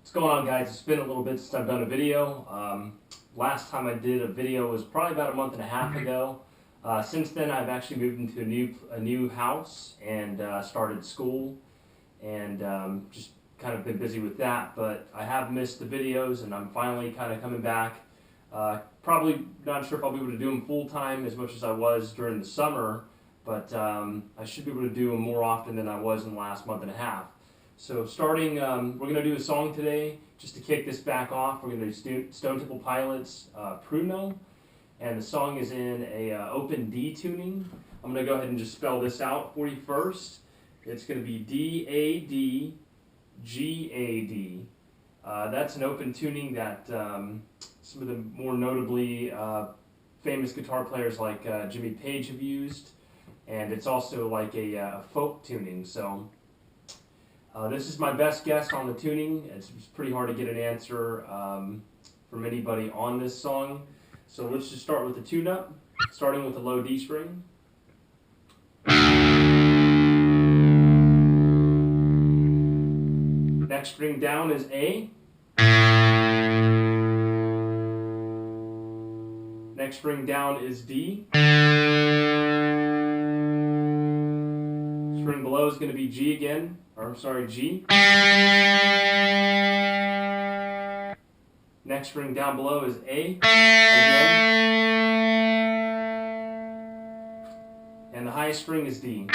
What's going on, guys? It's been a little bit since I've done a video. Last time I did a video was probably about a month and a half ago. Since then, I've actually moved into a new house and started school, and just kind of been busy with that. But I have missed the videos, and I'm finally kind of coming back. Probably not sure if I'll be able to do them full time as much as I was during the summer, but I should be able to do them more often than I was in the last month and a half. So starting, we're going to do a song today, just to kick this back off. We're going to do Stone Temple Pilots' Pruno, and the song is in a open D tuning. I'm going to go ahead and just spell this out for you first. It's going to be D-A-D-G-A-D. That's an open tuning that some of the more notably famous guitar players like Jimmy Page have used, and it's also like a folk tuning. So this is my best guess on the tuning. It's pretty hard to get an answer from anybody on this song. So let's just start with the tune-up, starting with the low D string. Next string down is A. Next string down is D. String below is going to be G again. G. Next string down below is A again. And the highest string is D.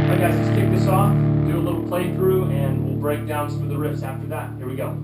Alright guys, let's kick this off, do a little playthrough, and we'll break down some of the riffs after that. Here we go.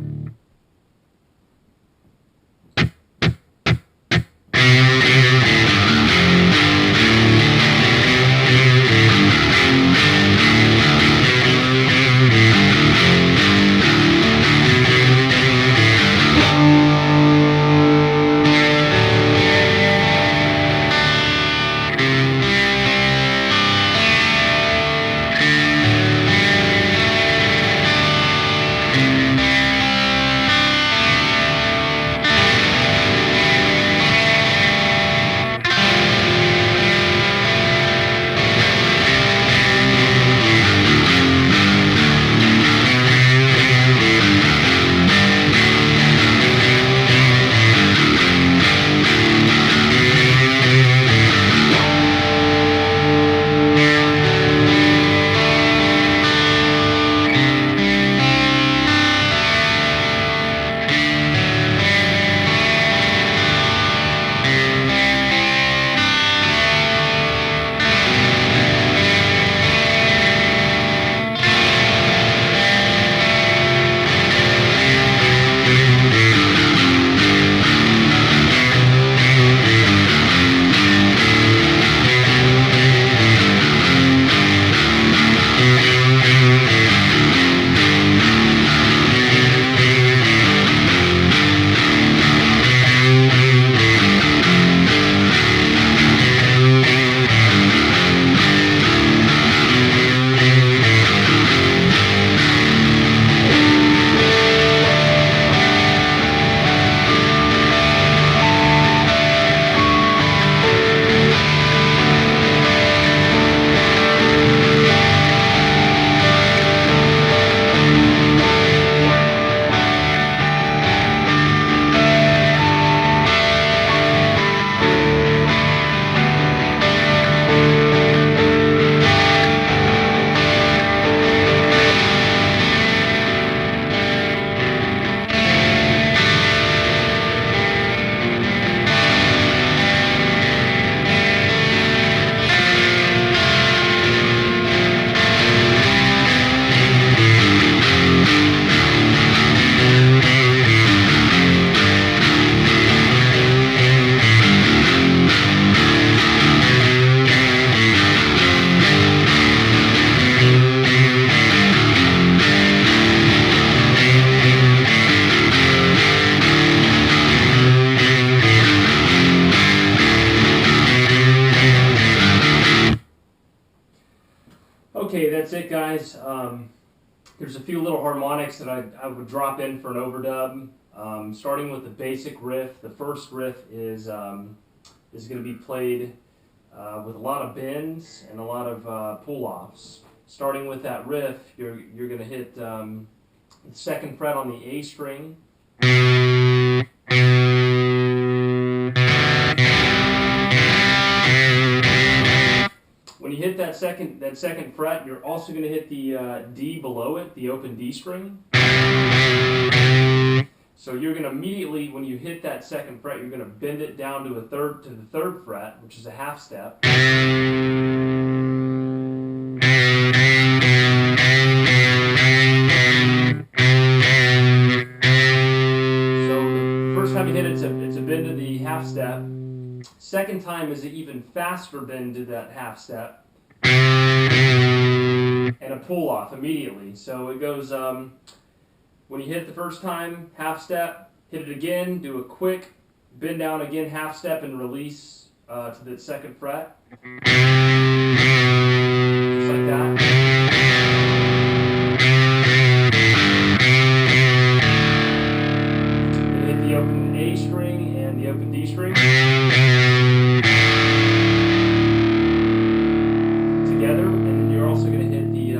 Okay, that's it, guys. There's a few little harmonics that I would drop in for an overdub. Starting with the basic riff. The first riff is going to be played with a lot of bends and a lot of pull-offs. Starting with that riff, you're going to hit the 2nd fret on the A string. When you hit that second fret, you're also going to hit the D below it, the open D string. So you're going to immediately, when you hit that 2nd fret, you're going to bend it down to the 3rd fret, which is a half step. So the first time you hit it, it's a bend to the half step. Second time is an even faster bend to that half step, and a pull off immediately. So it goes, when you hit it the first time, half step, hit it again, do a quick bend down again, half step, and release to the 2nd fret. Just like that. Then hit the open A string and the open D string. Together, and then you're also going to hit the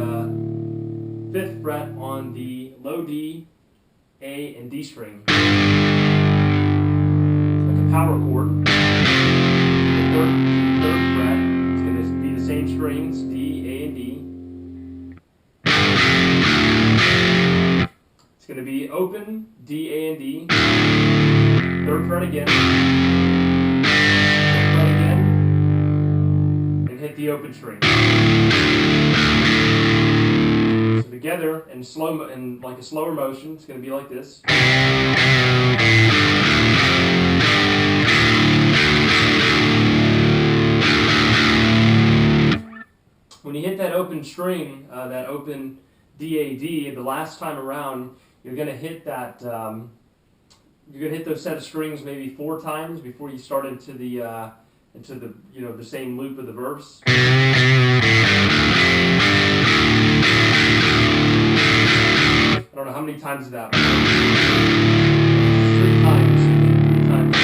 5th fret on the low D, A, and D string. Like a power chord. The 3rd fret, it's going to be the same strings, D, A, and D. It's going to be open, D, A, and D. 3rd fret again. 5th fret again. And hit the open string. So together, in like a slower motion, it's going to be like this. When you hit that open string, that open DAD, the last time around, you're going to hit that. You're going to hit those set of strings maybe 4 times before you start into the the same loop of the verse. I don't know how many times is that. 3 times. 3 times.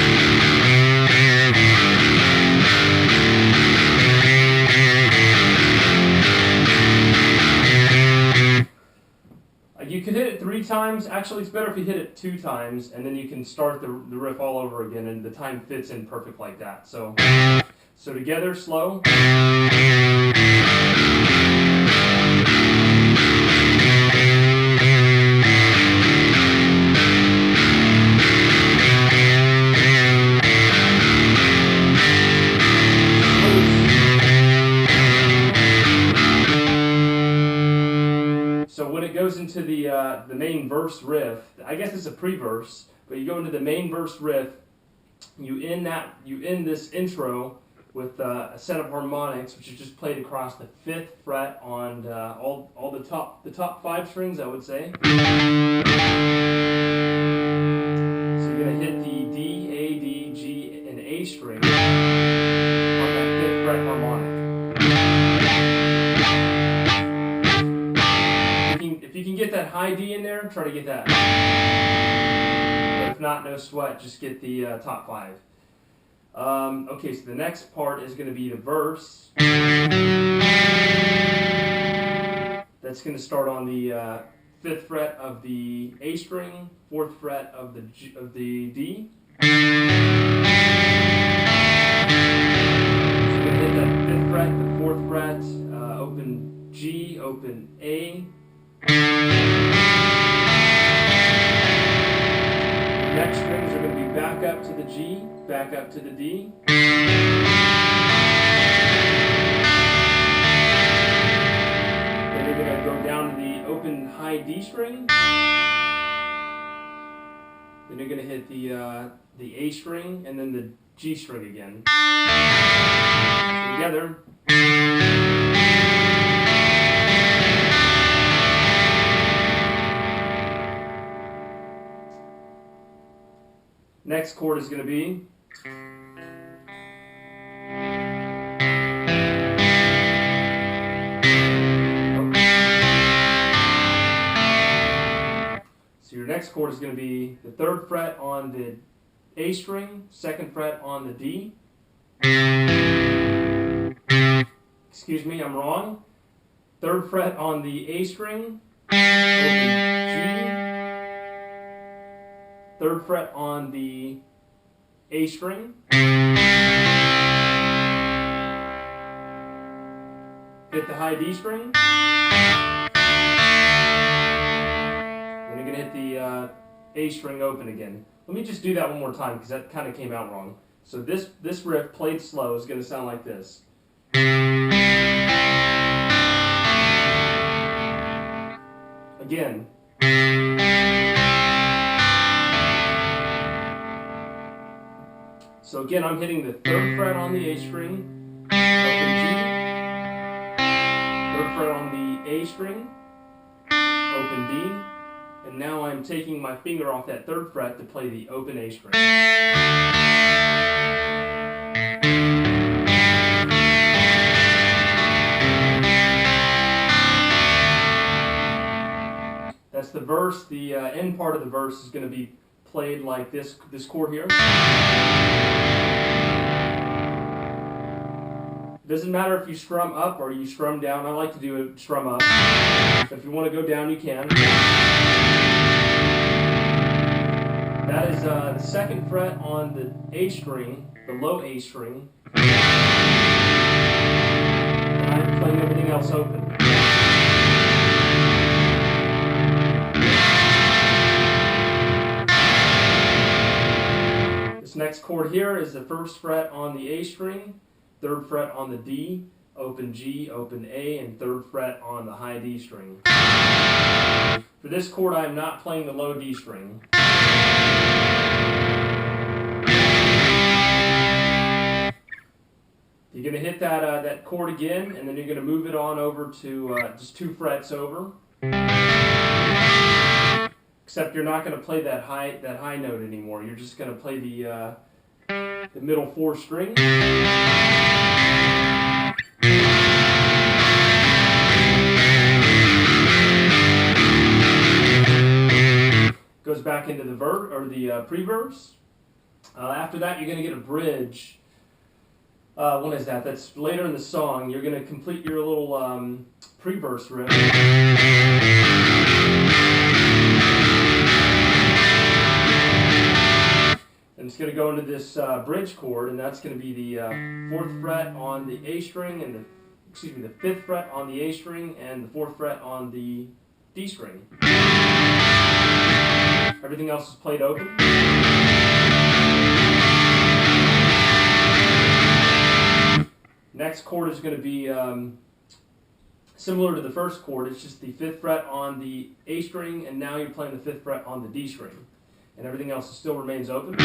You could hit it 3 times. Actually, it's better if you hit it 2 times, and then you can start the riff all over again, and the time fits in perfect like that. So together, slow. So when it goes into the main verse riff, I guess it's a pre-verse, but you go into the main verse riff, you end this intro with a set of harmonics, which is just played across the 5th fret on all the top 5 strings, I would say. So you're gonna hit the D, A, D, G, and A string on that 5th fret harmonic. If you can get that high D in there, try to get that. But if not, no sweat, just get the top 5. Okay, so the next part is going to be the verse. That's going to start on the 5th fret of the A string, 4th fret of the D. So you're going to hit that 5th fret, the 4th fret, open G, open A. Next strings are going to be back up to the G, back up to the D. Then you're going to go down to the open high D string. Then you're going to hit the A string and then the G string again. Together. Next chord is going to be so your next chord is going to be the 3rd fret on the A string, 2nd fret on the D. excuse me, I'm wrong. 3rd fret on the A string, open G. 3rd fret on the A string. Hit the high D string. Then you're going to hit the A string open again. Let me just do that one more time because that kind of came out wrong. So this riff played slow is going to sound like this. Again. So again, I'm hitting the 3rd fret on the A string, open G, 3rd fret on the A string, open D, and now I'm taking my finger off that 3rd fret to play the open A string. That's the verse. The end part of the verse is going to be played like this chord here. It doesn't matter if you strum up or you strum down. I like to do a strum up. So if you want to go down, you can. That is the 2nd fret on the A string, the low A string. And I'm playing everything else open. This next chord here is the 1st fret on the A string, 3rd fret on the D, open G, open A, and 3rd fret on the high D string. For this chord, I am not playing the low D string. You're going to hit that chord again, and then you're going to move it on over to just 2 frets over. Except you're not going to play that high note anymore. You're just going to play the middle 4 string. Goes back into the pre-verse. After that, you're going to get a bridge. What is that? That's later in the song. You're going to complete your little pre-verse riff. And it's going to go into this bridge chord, and that's going to be the 4th fret on the A string, and the 5th fret on the A string, and the 4th fret on the D string. Everything else is played open. Next chord is going to be similar to the first chord. It's just the 5th fret on the A string, and now you're playing the 5th fret on the D string. And everything else still remains open.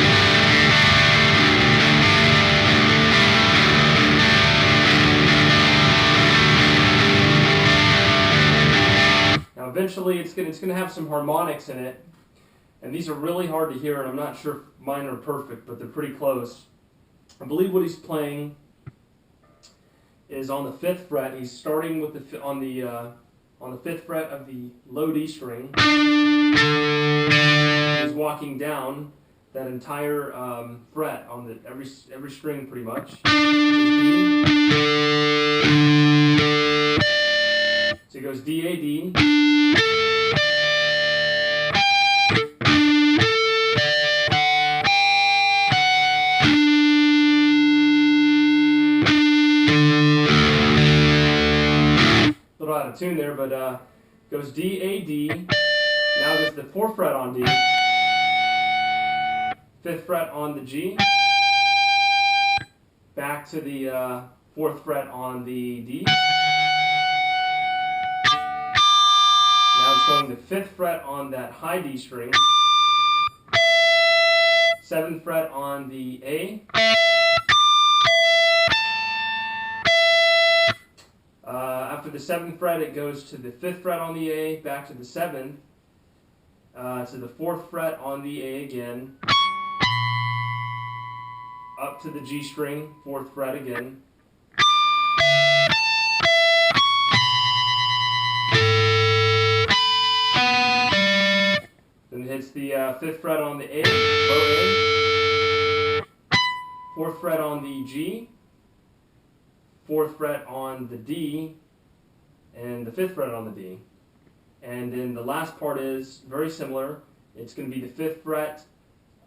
Now eventually it's going to have some harmonics in it, and these are really hard to hear, and I'm not sure if mine are perfect, but they're pretty close. I believe what he's playing is on the 5th fret. He's starting with on the 5th fret of the low D string. He's walking down that entire fret on every string pretty much. So he goes D, A, D. A little out of tune there, but goes D, A, D. Now there's the 4th fret on D. 5th fret on the G, back to the 4th fret on the D. Now it's going the 5th fret on that high D string, 7th fret on the A, after the 7th fret it goes to the 5th fret on the A, back to the 7th, to the 4th fret on the A again, up to the G string, 4th fret again. Then it hits the 5th fret on the A, low A, 4th fret on the G, 4th fret on the D, and the 5th fret on the D. And then the last part is very similar. It's going to be the 5th fret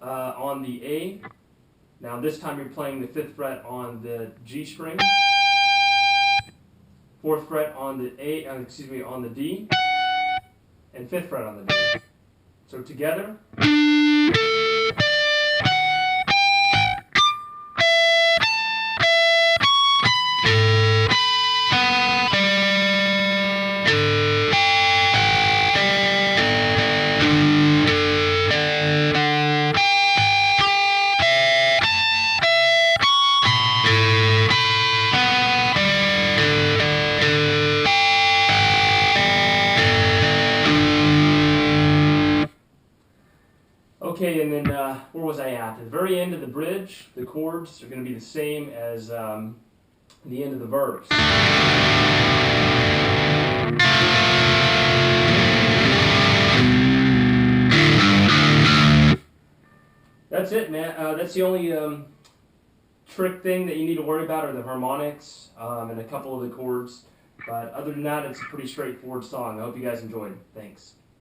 on the A. Now this time you're playing the 5th fret on the G string, 4th fret on the on the D, and 5th fret on the D. So together. Okay, and then where was I at? At the very end of the bridge, the chords are going to be the same as the end of the verse. That's it, man. That's the only trick thing that you need to worry about are the harmonics and a couple of the chords. But other than that, it's a pretty straightforward song. I hope you guys enjoyed. Thanks.